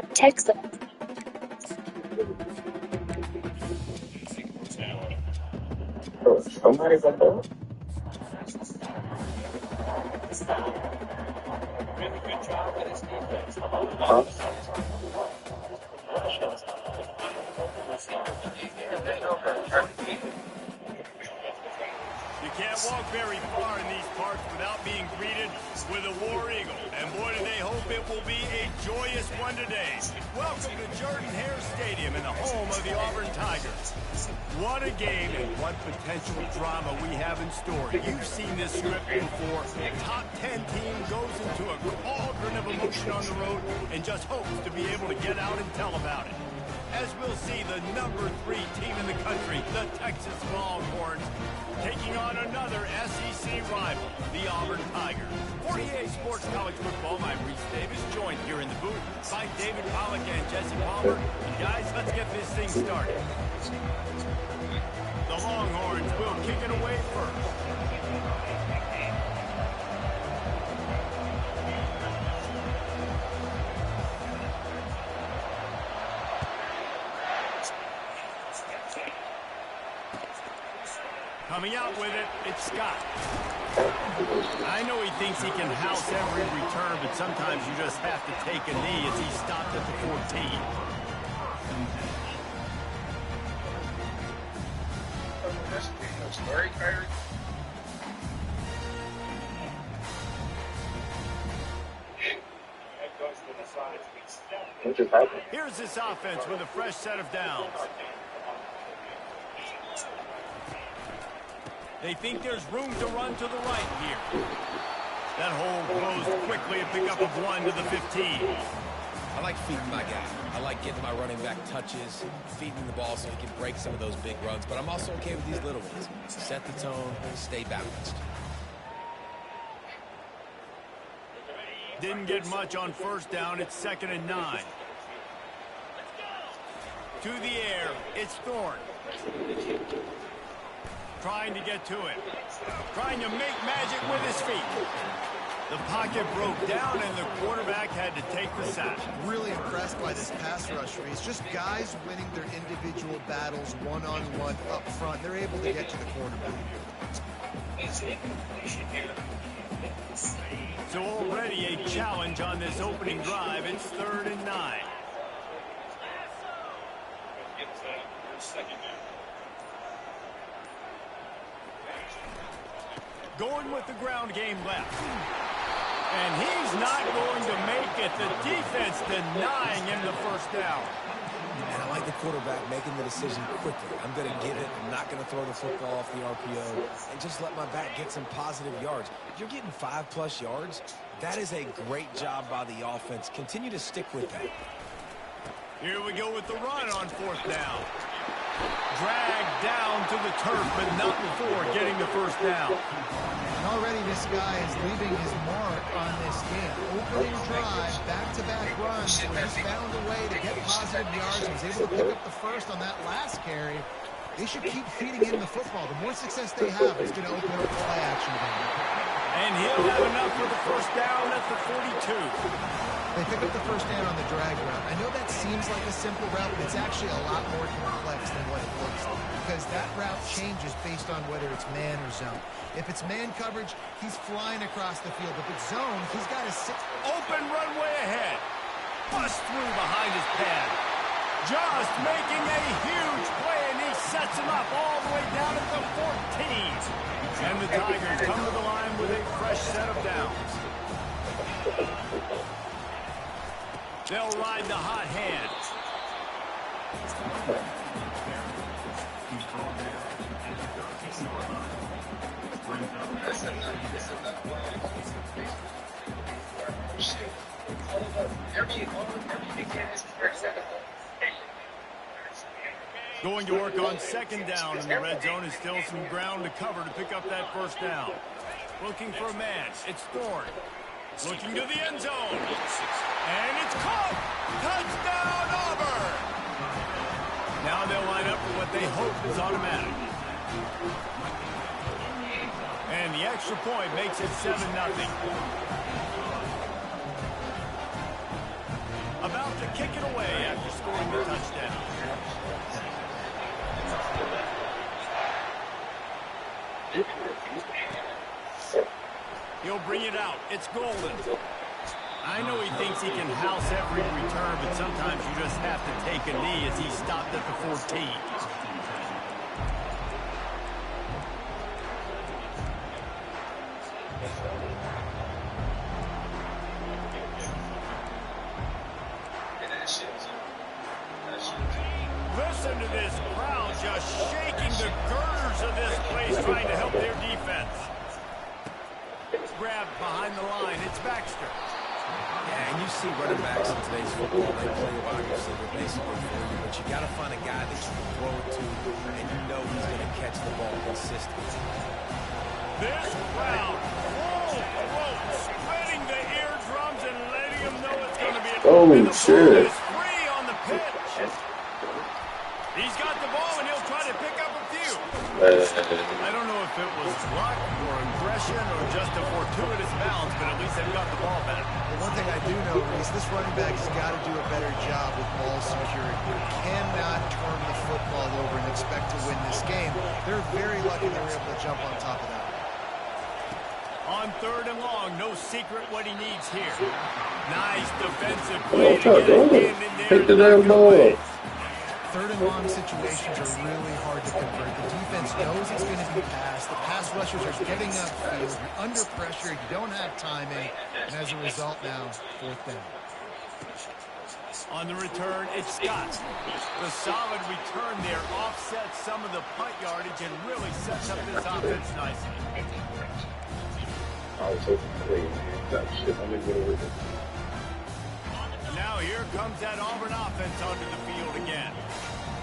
Texas. Somebody got that? Really good job with his defense. Huh? You can't walk very far in these parts without being greeted with a War Eagle. And boy, do they hope it will be a joyous one today. Welcome to Jordan-Hare Stadium and the home of the Auburn Tigers. What a game and what potential drama we have in store. You've seen this script before. A top 10 team goes into a cauldron of emotion on the road and just hopes to be able to get out and tell about it. As we'll see the number 3 team in the country, the Texas Longhorns, taking on another SEC rival, the Auburn Tigers. 48 Sports College Football, I'm Reese Davis, joined here in the booth by David Pollack and Jesse Palmer. And guys, let's get this thing started. The Longhorns will kick it away first. Coming out with it, it's Scott. I know he thinks he can house every return, but sometimes you just have to take a knee as he stopped at the 14. What just happened? Here's this offense with a fresh set of downs. They think there's room to run to the right here. That hole closed quickly, a pickup of 1 to the 15. I like feeding my guy. I like getting my running back touches, feeding the ball so he can break some of those big runs. But I'm also okay with these little ones. Set the tone, stay balanced. Didn't get much on first down. It's 2nd and 9. To the air, it's Thorne. Trying to get to it. Trying to make magic with his feet. The pocket broke down, and the quarterback had to take the sack. Really impressed by this pass rush race. Just guys winning their individual battles one-on-one up front. They're able to get to the quarterback. So already a challenge on this opening drive. It's 3rd and 9. Going with the ground game left. And he's not going to make it. The defense denying him the first down. And I like the quarterback making the decision quickly. I'm going to give it. I'm not going to throw the football off the RPO and just let my back get some positive yards. If you're getting 5+ yards, that is a great job by the offense. Continue to stick with that. Here we go with the run on 4th down. Dragged down to the turf, but not before getting the first down. And already this guy is leaving his mark on this game. Opening drive, back-to-back runs, where he's found a way to get positive yards. He was able to pick up the first on that last carry. They should keep feeding him the football. The more success they have, it's going to open up play action again. And he'll have enough for the first down at the 42. They pick up the first down on the drag route. I know that seems like a simple route, but it's actually a lot more complex than what it looks like, because that route changes based on whether it's man or zone. If it's man coverage, he's flying across the field. If it's zone, he's got to sit. Open runway ahead. Bust through behind his pad. Just making a huge play, and he sets him up all the way down at the 14. And the Tigers come to the line with a fresh set of downs. They'll ride the hot hand. Going to work on 2nd down, and the red zone is still some ground to cover to pick up that first down. Looking for a man. It's Thorne. Looking to the end zone. And it's caught. Touchdown, Auburn. Now they'll line up for what they hope is automatic. And the extra point makes it 7-0. About to kick it away after scoring the touchdown. He'll bring it out. It's Golden. I know he thinks he can house every return, but sometimes you just have to take a knee as he stopped at the 14. Listen to this crowd just shaking the girders of this place, trying to help their defense. Grabbed behind the line. It's Baxter. Yeah, and you see running backs in today's football, they play wide receiver basically for you, but you got to find a guy that you can throw it to, and you know he's going to catch the ball consistently. This crowd, full throat, spreading the eardrums and letting them know it's going to be a Holy shit. is free on the pitch. He's got the ball, and he'll try to pick up a few. I don't know if it was luck or aggression or just a fortuitous bounce, but at least they've got the ball back. Well, one thing I do know, Reese, this running back has got to do a better job with ball security. You cannot turn the football over and expect to win this game. They're very lucky they were able to jump on top of that. On 3rd and long, no secret what he needs here. Nice defensive play to get his hand in there. Take the damn ball. 3rd and long situations are really hard to convert. The defense knows it's going to be passed. The pass rushers are getting upfield. You're under pressure. You don't have timing. And as a result now, 4th down. On the return, it's Scott. The solid return there offsets some of the punt yardage and really sets up this offense nicely. I was hoping to play that shit. I'm going to get with it. Now here comes that Auburn offense onto the field again.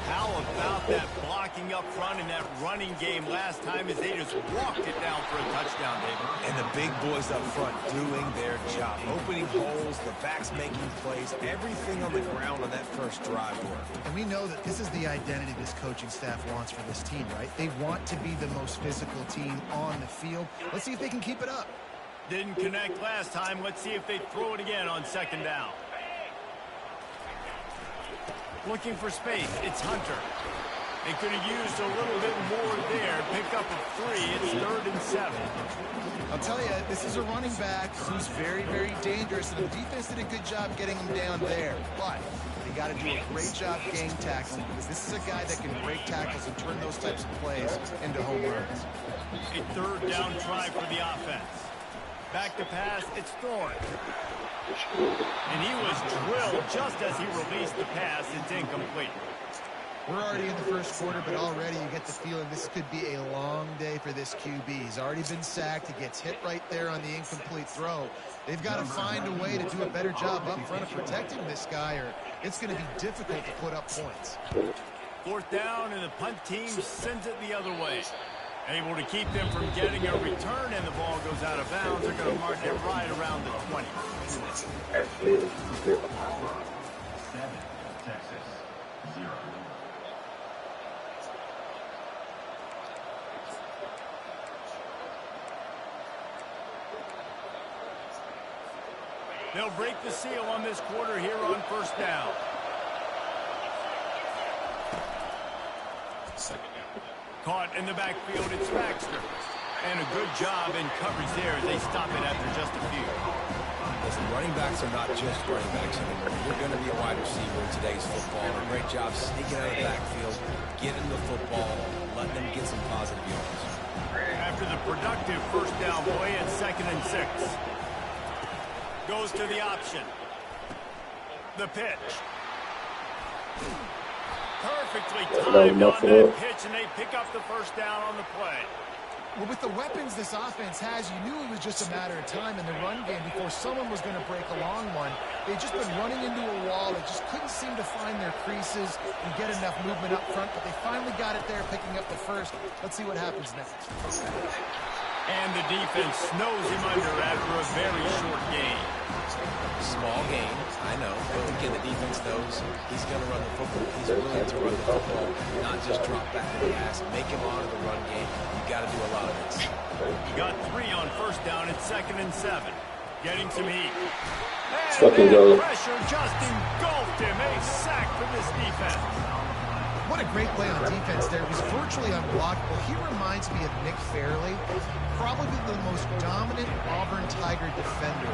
How about that blocking up front in that running game last time as they just walked it down for a touchdown, David? And the big boys up front doing their job. Opening holes, the backs making plays, everything on the ground on that first drive worked. And we know that this is the identity this coaching staff wants for this team, right? They want to be the most physical team on the field. Let's see if they can keep it up. Didn't connect last time. Let's see if they throw it again on 2nd down. Looking for space. It's Hunter. They could have used a little bit more there. Pick up a 3. It's 3rd and 7. I'll tell you, this is a running back who's very, very dangerous, and the defense did a good job getting him down there. But they got to do a great job game tackling, because this is a guy that can break tackles and turn those types of plays into home runs. A 3rd down try for the offense. Back to pass. It's Thorne. And he was drilled just as he released the pass. It's incomplete. We're already in the first quarter, but already you get the feeling this could be a long day for this QB. He's already been sacked. He gets hit right there on the incomplete throw. They've got to find a way to do a better job up front of protecting this guy, or it's going to be difficult to put up points. 4th down, and the punt team sends it the other way. Able to keep them from getting a return, and the ball goes out of bounds. They're going to mark it right around the 20. 7, Texas, 0. They'll break the seal on this quarter here on 1st down. Caught in the backfield, it's Baxter. And a good job in coverage there as they stop it after just a few. Listen, running backs are not just running backs anymore. You're going to be a wide receiver in today's football. And a great job sneaking out of the backfield, getting the football, letting them get some positive yards. After the productive 1st down play, it's 2nd and 6. Goes to the option. The pitch. Perfectly timed on that pitch, and they pick up the 1st down on the play. Well, with the weapons this offense has, you knew it was just a matter of time in the run game before someone was going to break a long one. They've just been running into a wall. They just couldn't seem to find their creases and get enough movement up front, but they finally got it there, picking up the 1st. Let's see what happens next. And the defense snows him under after a very short game. Small game, I know, but again, the defense knows he's going to run the football. He's willing to run the football, not just drop back in the pass, make him honor the run game. You got to do a lot of this. He got 3 on 1st down. It's 2nd and 7. Getting some heat. And Fucking go. pressure just engulfed him. defense. What a great play on defense there. It was virtually unblockable. He reminds me of Nick Fairley, probably the most dominant Auburn Tiger defender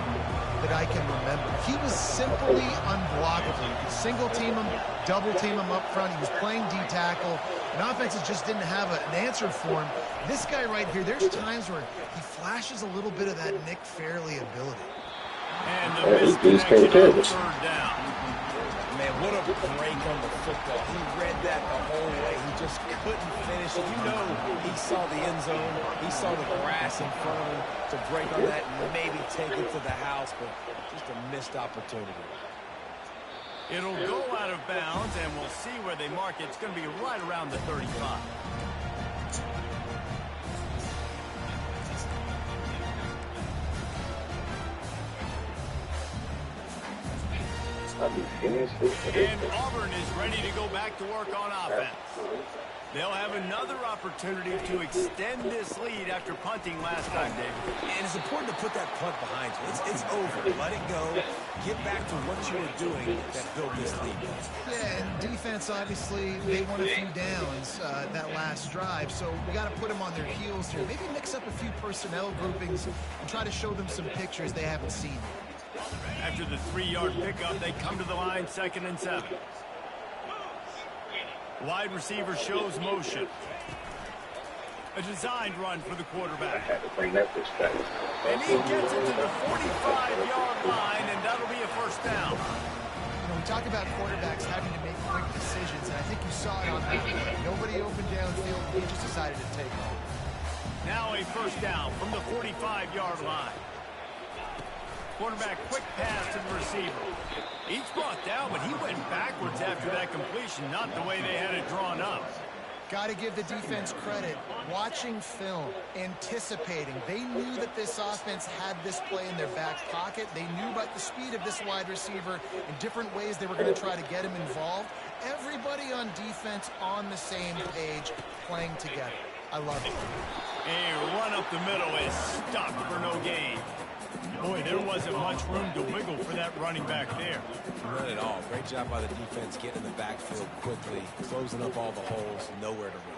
that I can remember. He was simply unblockable. You could single team him, double team him up front. He was playing D-tackle, and offenses just didn't have an answer for him. This guy right here, there's times where he flashes a little bit of that Nick Fairley ability. And the misconnection on third down. Man, what a break on the football. He read that the whole way. He just couldn't finish it. You know he saw the end zone. He saw the grass in front of him to break on that and maybe take it to the house, but just a missed opportunity. It'll go out of bounds, and we'll see where they mark it. It's going to be right around the 35. And Auburn is ready to go back to work on offense. They'll have another opportunity to extend this lead after punting last time, David. And it's important to put that punt behind you. It's over. Let it go. Get back to what you were doing that built this lead. Yeah, and defense, obviously, they won a few downs that last drive, so we got to put them on their heels here. Maybe mix up a few personnel groupings and try to show them some pictures they haven't seen. After the 3-yard pickup, they come to the line, 2nd and 7. Wide receiver shows motion. A designed run for the quarterback. And he gets it to the 45-yard line, and that'll be a first down. You know, we talk about quarterbacks having to make quick decisions, and I think you saw it on that play. Nobody open downfield, and he just decided to take off. Now a first down from the 45-yard line. Quarterback quick pass to the receiver. Each brought down, but he went backwards after that completion, not the way they had it drawn up. Got to give the defense credit. Watching film, anticipating. They knew that this offense had this play in their back pocket. They knew about the speed of this wide receiver and different ways they were going to try to get him involved. Everybody on defense on the same page, playing together. I love it. A run up the middle is stopped for no gain. Boy, there wasn't much room to wiggle for that running back there. Not at all. Great job by the defense getting in the backfield quickly, closing up all the holes, nowhere to run.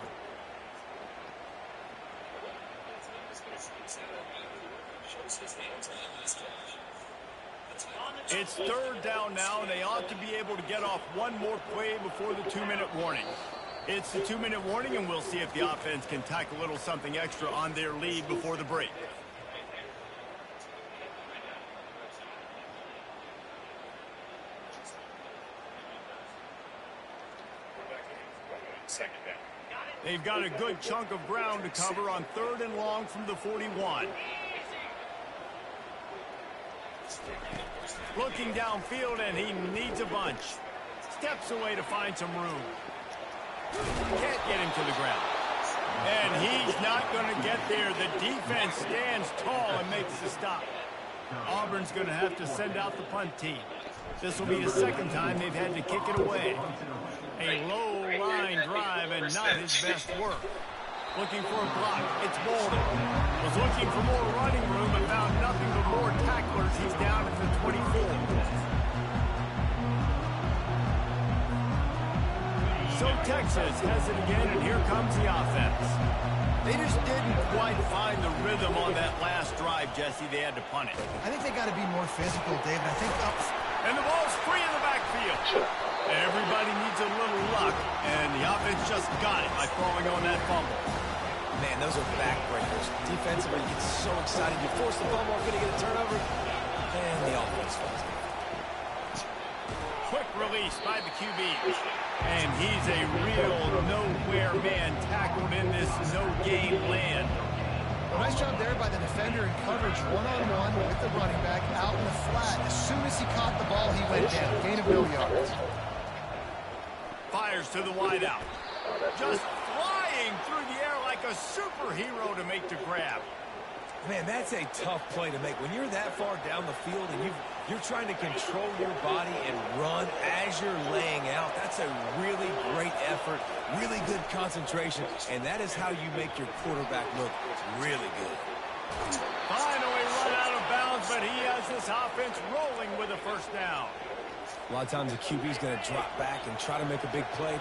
It's third down now, and they ought to be able to get off one more play before the 2-minute warning. It's the 2-minute warning, and we'll see if the offense can tack a little something extra on their lead before the break. They've got a good chunk of ground to cover on 3rd and long from the 41. Looking downfield, and he needs a bunch. Steps away to find some room. Can't get him to the ground. And he's not going to get there. The defense stands tall and makes the stop. Auburn's going to have to send out the punt team. This will be the second time they've had to kick it away. A low-line drive and not his best work. Looking for a block. It's Bolden. Was looking for more running room but found nothing but more tacklers. He's down at the 24. So Texas has it again, and here comes the offense. They just didn't quite find the rhythm on that last drive, Jesse. They had to punt it. I think they got to be more physical, David. I think And the ball's free in the backfield. Everybody needs a little luck, and the offense just got it by falling on that fumble. Man, those are backbreakers. Defensively, you get so excited. You force the fumble, going to get a turnover, and the offense falls. Quick release by the QB. And he's a real nowhere man tackled in this no-gain land. nice job there by the defender in coverage, one-on-one with the running back out in the flat. As soon as he caught the ball, he went down. Gain of no yards. Fires to the wideout. Just flying through the air like a superhero to make the grab. Man, that's a tough play to make. When you're that far down the field and you're trying to control your body and run as you're laying out, that's a really great effort, really good concentration, and that is how you make your quarterback look really good. Finally run out of bounds, but he has this offense rolling with a first down. A lot of times the QB is going to drop back and try to make a big play,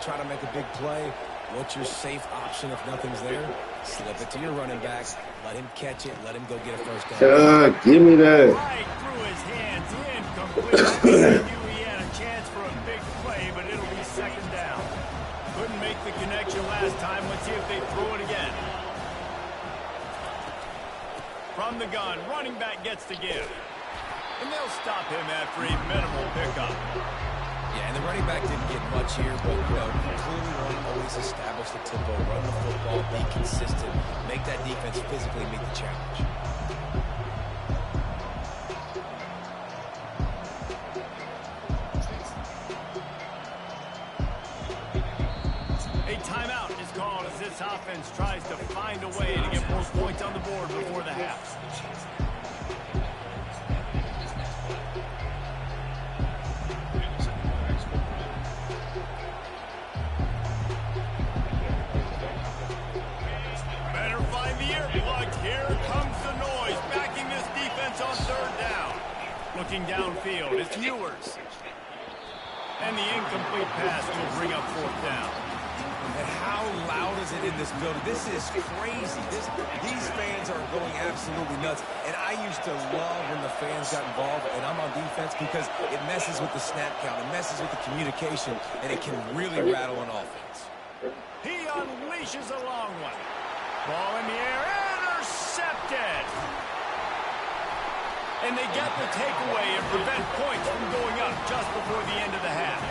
What's your safe option if nothing's there? Slip it to your running back. Let him catch it. Let him go get a first down. Give me that. Right through his hands, incomplete. I knew he had a chance for a big play, but it'll be second down. Couldn't make the connection last time. Let's see if they throw it again. From the gun, running back gets the give. And they'll stop him after a minimal pickup. Yeah, and the running back didn't get much here, but, clearly want to always establish the tempo, run the football, be consistent, make that defense physically meet the challenge. A timeout is called as this offense tries to find a way to get more points on the board before the half. Better find the earplugs. Here comes the noise, backing this defense on third down. Looking downfield, it's Ewers. And the incomplete pass will bring up fourth down. And how loud is it in this building? This is crazy. These fans are going absolutely nuts. And I used to love when the fans got involved, and I'm on defense because it messes with the snap count. It messes with the communication, and it can really rattle an offense. He unleashes a long one. Ball in the air, intercepted. And they get the takeaway and prevent points from going up just before the end of the half.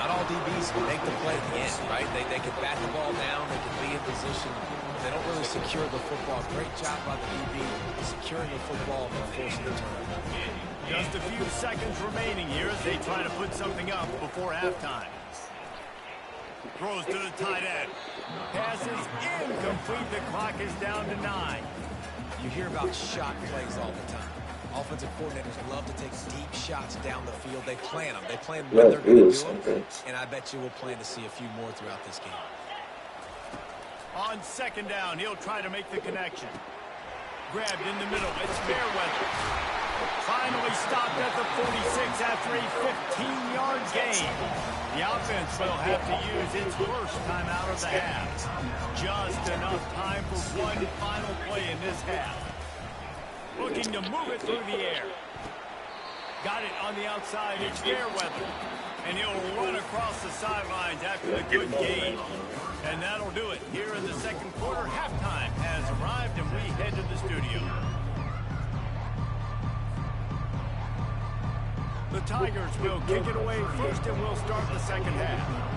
Not all DBs can make the play at the end, right? They can bat the ball down, they can be in position, but they don't really secure the football. Great job by the DB securing the football and forcing the turnover. Just a few seconds remaining here as they try to put something up before halftime. Throws to the tight end. Pass is incomplete. The clock is down to 9. You hear about shot plays all the time. Offensive coordinators love to take deep shots down the field. They plan them. They plan when they're going to do them. And I bet you we'll plan to see a few more throughout this game. On second down, he'll try to make the connection. Grabbed in the middle. It's Fairweather. Finally stopped at the 46 after a 15-yard gain. The offense will have to use its first timeout of the half. Just enough time for one final play in this half. Looking to move it through the air. Got it on the outside. It's Fairweather. And he'll run across the sidelines after the good gain. And that'll do it. Here in the second quarter, halftime has arrived, and we head to the studio. The Tigers will kick it away first, and we'll start the second half.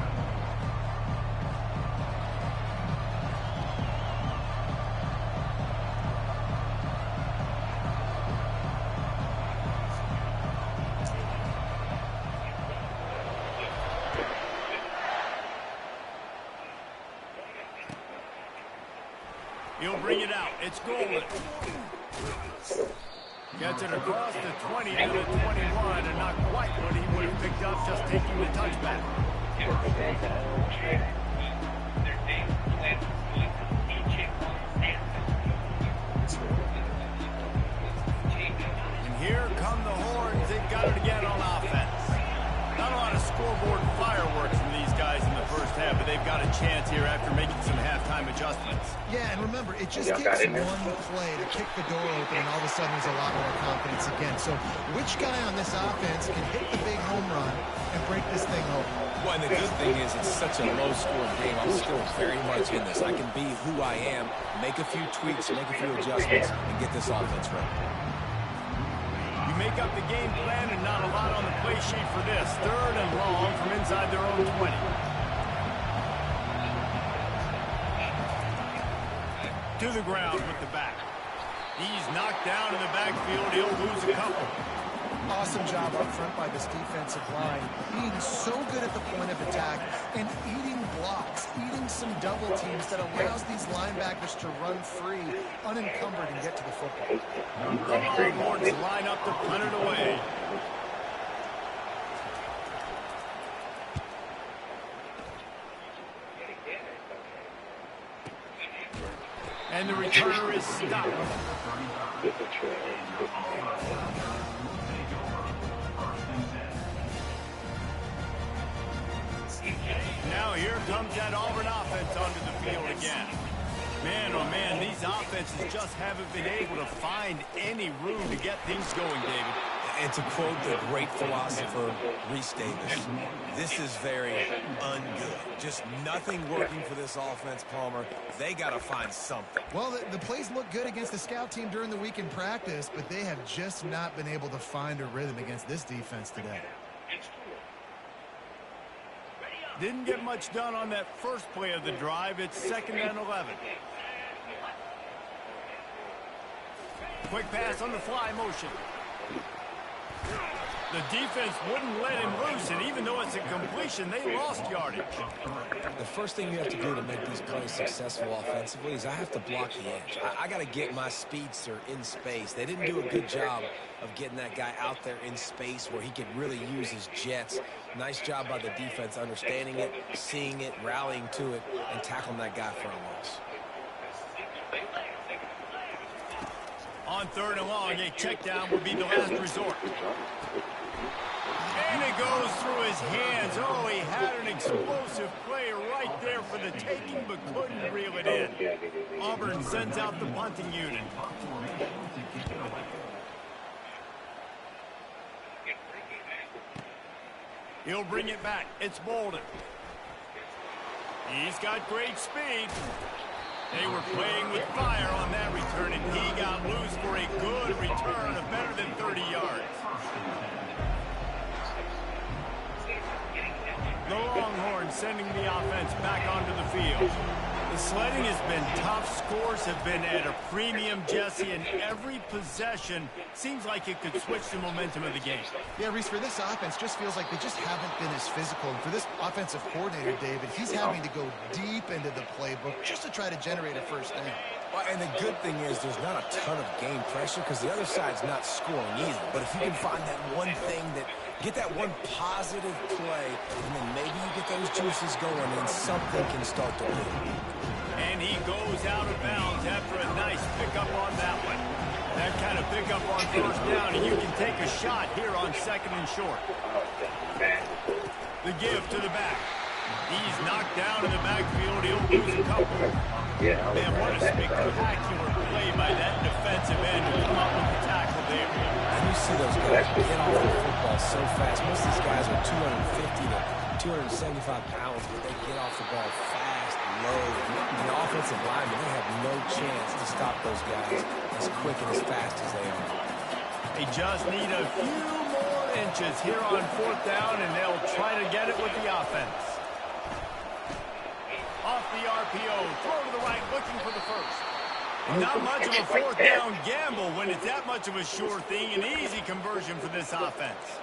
He'll bring it out. It's Golden. Gets it across the 20 to the 21, and not quite what he would have picked up just taking the touchback. And here come the horns. They've got it again on offense. Not a lot of scoreboard fireworks from these guys in the first half, but they've got a chance here after making some halftime adjustments. Yeah, and remember, it just takes one play to kick the door open, and all of a sudden there's a lot more confidence again. So which guy on this offense can hit the big home run and break this thing open? Well, and the good thing is it's such a low-scoring game. I'm still very much in this. I can be who I am, make a few tweaks, make a few adjustments, and get this offense ready. You make up the game plan and not a lot on the play sheet for this. Third and long from inside their own 20. To the ground with the back. He's knocked down in the backfield. He'll lose a couple. Awesome job up front by this defensive line. Being so good at the point of attack and eating blocks, eating some double teams that allows these linebackers to run free, unencumbered, and get to the football. The Longhorns line up to punt it away. And the returner is stopped. Now here comes that Auburn offense onto the field again. Man, oh man, these offenses just haven't been able to find any room to get things going, David. And to quote the great philosopher, Reese Davis, this is very ungood. Just nothing working for this offense, Palmer. They got to find something. Well, the plays look good against the scout team during the week in practice, but they have just not been able to find a rhythm against this defense today. Didn't get much done on that first play of the drive. It's 2nd and 11. Quick pass on the fly motion. The defense wouldn't let him loose, and even though it's a completion, they lost yardage. The first thing you have to do to make these plays successful offensively is I have to block the edge. I got to get my speedster in space. They didn't do a good job of getting that guy out there in space where he could really use his jets. Nice job by the defense understanding it, seeing it, rallying to it, and tackling that guy for a loss. On 3rd and long, a check down would be the last resort. And it goes through his hands. Oh, he had an explosive play right there for the taking, but couldn't reel it in. Auburn sends out the punting unit. He'll bring it back. It's Bolden. He's got great speed. They were playing with fire on that return, and he got loose for a good return of better than 30 yards. The Longhorns sending the offense back onto the field. The sledding has been tough. Scores have been at a premium, Jesse, and every possession seems like it could switch the momentum of the game. Yeah, Reese, for this offense, just feels like they just haven't been as physical. And for this offensive coordinator, David, he's having to go deep into the playbook just to try to generate a first down. Well, and the good thing is there's not a ton of game pressure because the other side's not scoring either. But if you can find that one thing that get that one positive play, and then maybe you get those juices going and something can start to move. And he goes out of bounds after a nice pickup on that one. That kind of pickup on first down, and you can take a shot here on 2nd and short. The give to the back. He's knocked down in the backfield. He'll lose a couple. Man, what a spectacular play by that defensive end to come up with the tackle there. And you see those guys get off the football so fast. Most of these guys are 250 to 275 pounds, but they get off the ball fast, low. And the offensive linemen, they have no chance to stop those guys as quick and as fast as they are. They just need a few more inches here on 4th down, and they'll try to get it with the offense. Off the RPO, throw to the right, looking for the first. Not much of a 4th down gamble when it's that much of a sure thing, an easy conversion for this offense.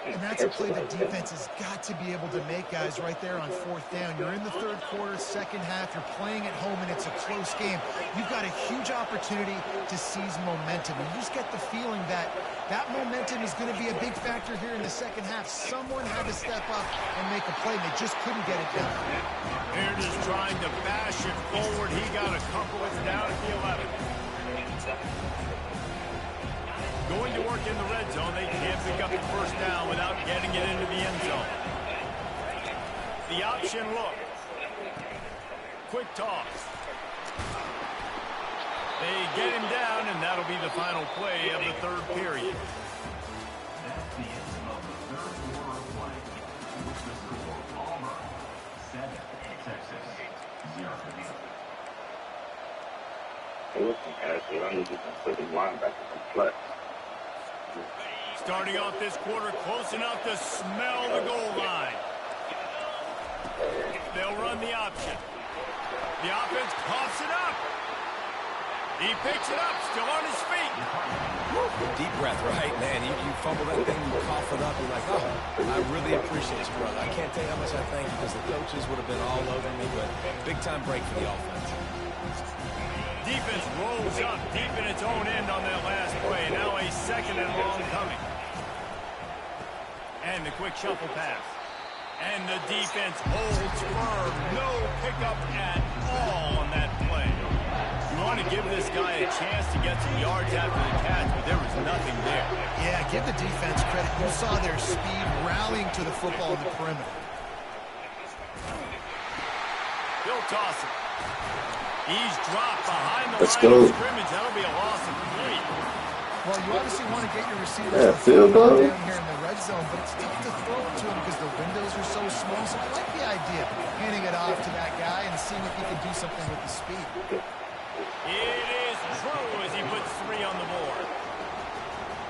And that's a play the defense has got to be able to make, guys, right there on 4th down. You're in the 3rd quarter, 2nd half. You're playing at home, and it's a close game. You've got a huge opportunity to seize momentum. And you just get the feeling that that momentum is going to be a big factor here in the 2nd half. Someone had to step up and make a play, and they just couldn't get it done. Aaron is trying to bash it forward. He got a couple. It's down at the 11. Going to work in the red zone. They can't pick up the first down without getting it into the end zone. The option look. Quick toss. They get him down, and that'll be the final play of the 3rd period. That's the end of the 3rd quarter of play. With the score, Auburn 7, Texas 0. Listen, guys, I need to put the linebacker in flex. Starting off this quarter close enough to smell the goal line. They'll run the option. The offense coughs it up. He picks it up, still on his feet. Deep breath, right, man? You fumble that thing, you cough it up, you're like, oh, I really appreciate you, brother. I can't tell you how much I thank you because the coaches would have been all over me, but big-time break for the offense. Defense rolls up deep in its own end on that last play. Now a 2nd and long coming. And the quick shuffle pass. And the defense holds firm. No pickup at all on that play. You want to give this guy a chance to get some yards after the catch, but there was nothing there. Yeah, give the defense credit. You saw their speed rallying to the football in the perimeter. toss it. He's dropped behind the Let's line go. of scrimmage. That'll be a loss of 3. Well, you obviously want to get your receivers Yeah, to field throw goal. down here in the red zone, but it's tough to throw it to him because the windows are so small. So I like the idea of handing it off to that guy and seeing if he can do something with the speed. It is true as he puts 3 on the board.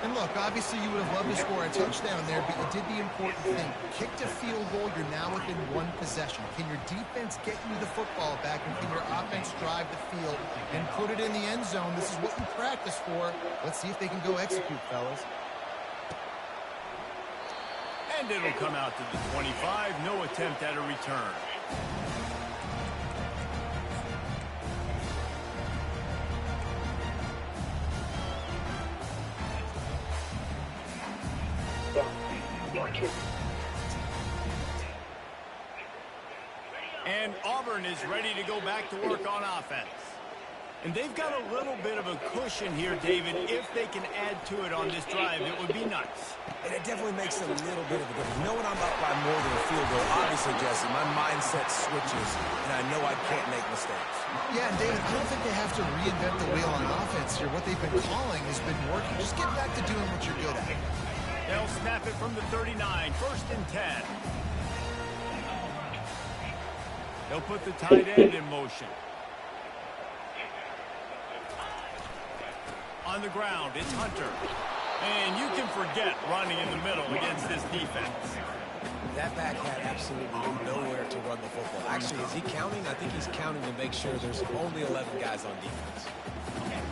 And look, obviously you would have loved to score a touchdown there, but you did the important thing. Kicked a field goal, you're now within 1 possession. Can your defense get you the football back, and can your offense drive the field and put it in the end zone? This is what you practice for. Let's see if they can go execute, fellas. And it'll come out to the 25. No attempt at a return. And Auburn is ready to go back to work on offense. And they've got a little bit of a cushion here, David. If they can add to it on this drive, it would be nice. And it definitely makes a little bit of a difference. You know, when I'm up by more than a field goal, obviously, Jesse, my mindset switches, and I know I can't make mistakes. Yeah, and David, I don't think they have to reinvent the wheel on offense here. What they've been calling has been working. Just get back to doing what you're good at. They'll snap it from the 39, 1st and 10. They'll put the tight end in motion. On the ground, it's Hunter. And you can forget running in the middle against this defense. That back had absolutely nowhere to run the football. Actually, is he counting? I think he's counting to make sure there's only 11 guys on defense.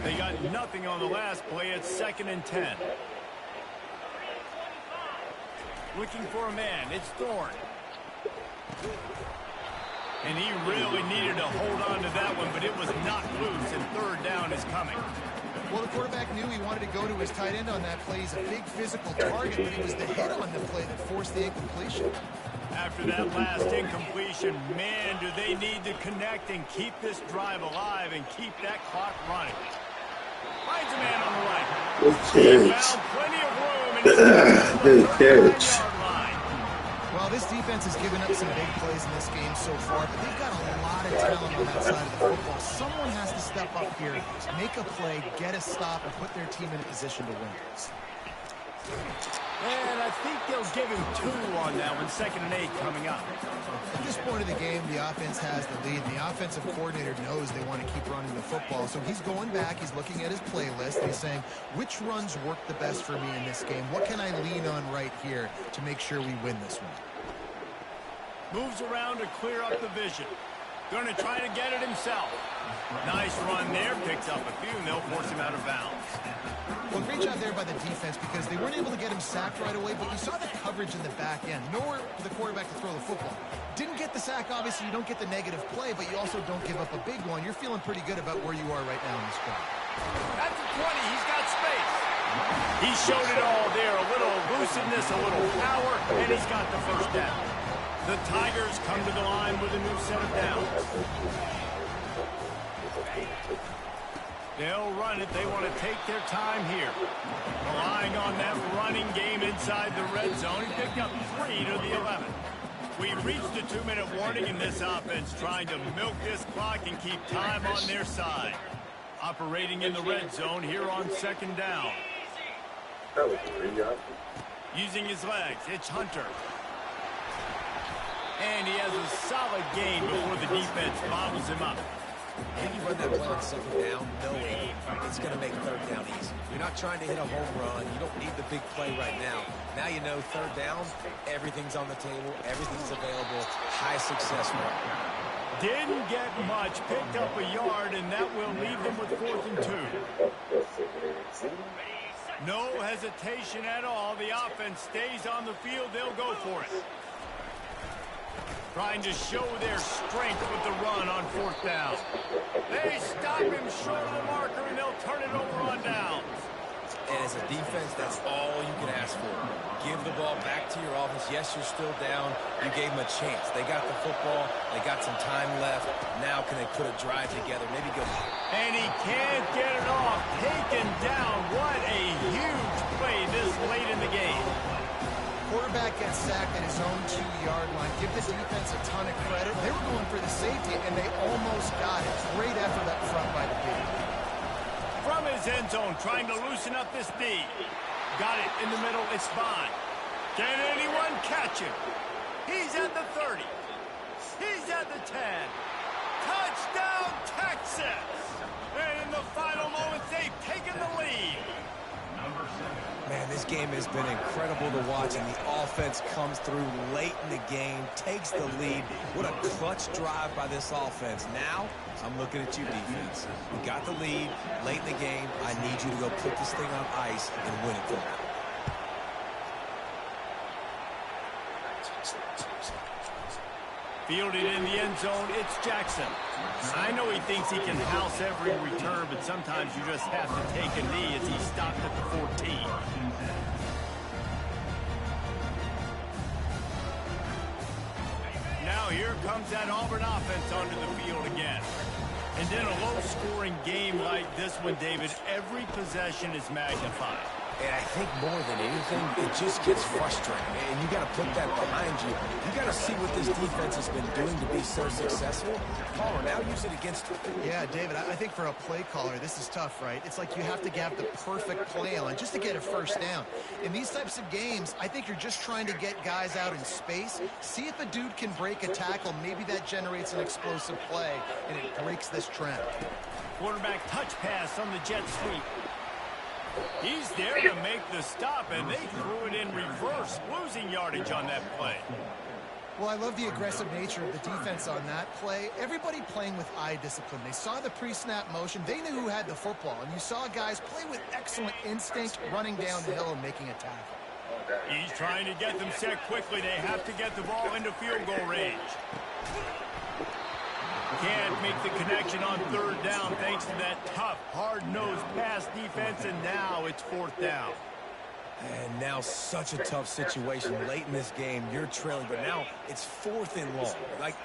They got nothing on the last play. It's 2nd and 10. Looking for a man. It's Thorne. And he really needed to hold on to that one, but it was knocked loose, and 3rd down is coming. Well, the quarterback knew he wanted to go to his tight end on that play. He's a big physical target, but it was the hit on the play that forced the incompletion. After that last incompletion, man, do they need to connect and keep this drive alive and keep that clock running. Finds a man on the right. He found plenty of room, and he's Good catch. line. Well, this defense has given up some big plays in this game so far, but they've got a lot of talent on that side of the football. Someone has to step up here, make a play, get a stop, and put their team in a position to win. And I think they'll give him 2 on that one. 2nd and 8 coming up. At this point of the game, the offense has the lead, and the offensive coordinator knows they want to keep running the football. So he's going back, he's looking at his playlist, and he's saying, which runs work the best for me in this game? What can I lean on right here to make sure we win this one? Moves around to clear up the vision. Going to try to get it himself. Nice run there. Picks up a few, and they'll force him out of bounds. Well, great job there by the defense because they weren't able to get him sacked right away, but you saw the coverage in the back end. Nowhere for the quarterback to throw the football. Didn't get the sack, obviously. You don't get the negative play, but you also don't give up a big one. You're feeling pretty good about where you are right now in this drive. At the 20, he's got space. He showed it all there. A little elusiveness, a little power, and he's got the 1st down. The Tigers come to the line with a new set of downs. They'll run it. They want to take their time here. Relying on that running game inside the red zone. He picked up 3 to the 11. We've reached a 2-minute warning in this offense, trying to milk this clock and keep time on their side. Operating in the red zone here on 2nd down. That was really awesome. Using his legs, it's Hunter. And he has a solid gain before the defense bobbles him up. When you run that play on 2nd down, knowing it's going to make 3rd down easy. You're not trying to hit a home run. You don't need the big play right now. Now you know 3rd down, everything's on the table, everything's available, high success rate. Didn't get much, picked up a yard, and that will leave them with 4th and 2. No hesitation at all. The offense stays on the field. They'll go for it. Trying to show their strength with the run on 4th down. They stop him short of the marker, and they'll turn it over on downs. And as a defense, that's all you can ask for. Give the ball back to your offense. Yes, you're still down. You gave them a chance. They got the football. They got some time left. Now can they put a drive together? Maybe go. And he can't get it off. Taken down. What a huge play this late in the game. quarterback gets sacked at his own 2-yard line. Give the defense a ton of credit. They were going for the safety, and they almost got it. Great effort up front by the D. From his end zone, trying to loosen up this D. Got it in the middle. It's Bond. Can anyone catch him? He's at the 30. He's at the 10. Touchdown, Texas! And in the final moments, they've taken the lead. Man, this game has been incredible to watch, and the offense comes through late in the game, takes the lead. What a clutch drive by this offense. Now, I'm looking at you, defense. We got the lead late in the game. I need you to go put this thing on ice and win it for me. Fielded in the end zone, it's Jackson. I know he thinks he can house every return, but sometimes you just have to take a knee as he stopped at the 14. Now here comes that Auburn offense onto the field again. And in a low-scoring game like this one, David, every possession is magnified. And I think more than anything, it just gets frustrating. And you got to put that behind you. You got to see what this defense has been doing to be so successful. Caller, now use it against them. Yeah, David, I think for a play caller, this is tough, right? It's like you have to have the perfect play on just to get a first down. In these types of games, I think you're just trying to get guys out in space, see if a dude can break a tackle. Maybe that generates an explosive play, and it breaks this trend. Quarterback touch pass on the jet sweep. He's there to make the stop, and they threw it in reverse, losing yardage on that play. Well, I love the aggressive nature of the defense on that play. Everybody playing with eye discipline. They saw the pre-snap motion. They knew who had the football, and you saw guys play with excellent instinct, running down the hill and making a tackle. He's trying to get them set quickly. They have to get the ball into field goal range. Can't make the connection on third down thanks to that tough, hard-nosed pass defense, and now it's fourth down. And now such a tough situation late in this game. You're trailing, but now it's fourth and long. Like,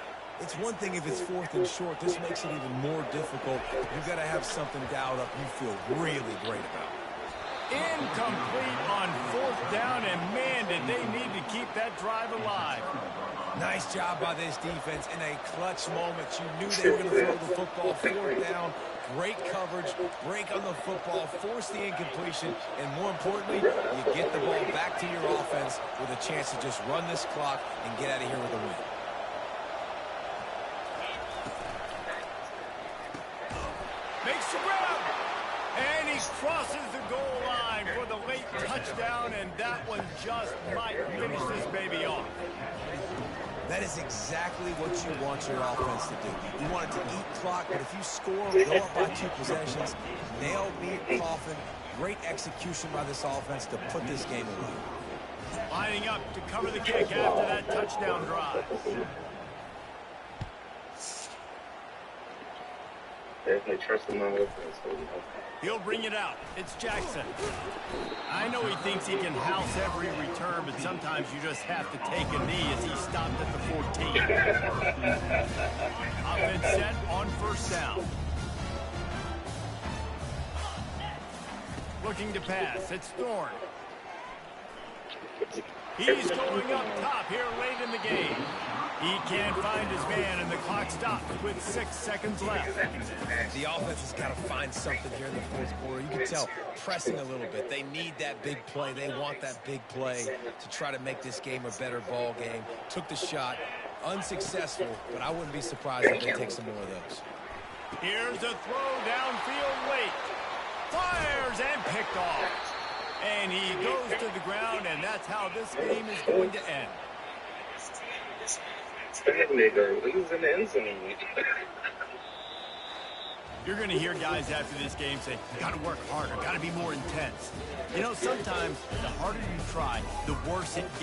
it's one thing if it's fourth and short. This makes it even more difficult. You've got to have something dialed up you feel really great about. Incomplete on fourth down, and man, did they need to keep that drive alive. Nice job by this defense in a clutch moment. You knew they were going to throw the football. Fourth down, great coverage, break on the football, force the incompletion, and more importantly, you get the ball back to your offense with a chance to just run this clock and get out of here with a win. Makes the grab, and he crosses the goal line for the late touchdown, and that one just might finish this baby off. That is exactly what you want your offense to do. You want it to eat clock, but if you score, go up by 2 possessions, nail, meet, coffin, great execution by this offense to put this game away. Lining up to cover the kick after that touchdown drive. Definitely trust him on offense. He'll bring it out. It's Jackson. I know he thinks he can house every return, but sometimes you just have to take a knee as he stopped at the 14. Offense set on first down. Looking to pass. It's Thorne. He's going up top here late in the game. He can't find his man, and the clock stops with 6 seconds left. The offense has got to find something here in the fourth quarter. You can tell pressing a little bit. They need that big play. They want that big play to try to make this game a better ball game. Took the shot. Unsuccessful, but I wouldn't be surprised if they take some more of those. Here's a throw downfield late. Fires and picked off. And he goes to the ground, and that's how this game is going to end. That nigga losing the end zone. You're going to hear guys after this game say, got to work harder, got to be more intense. You know, sometimes the harder you try, the worse it gets.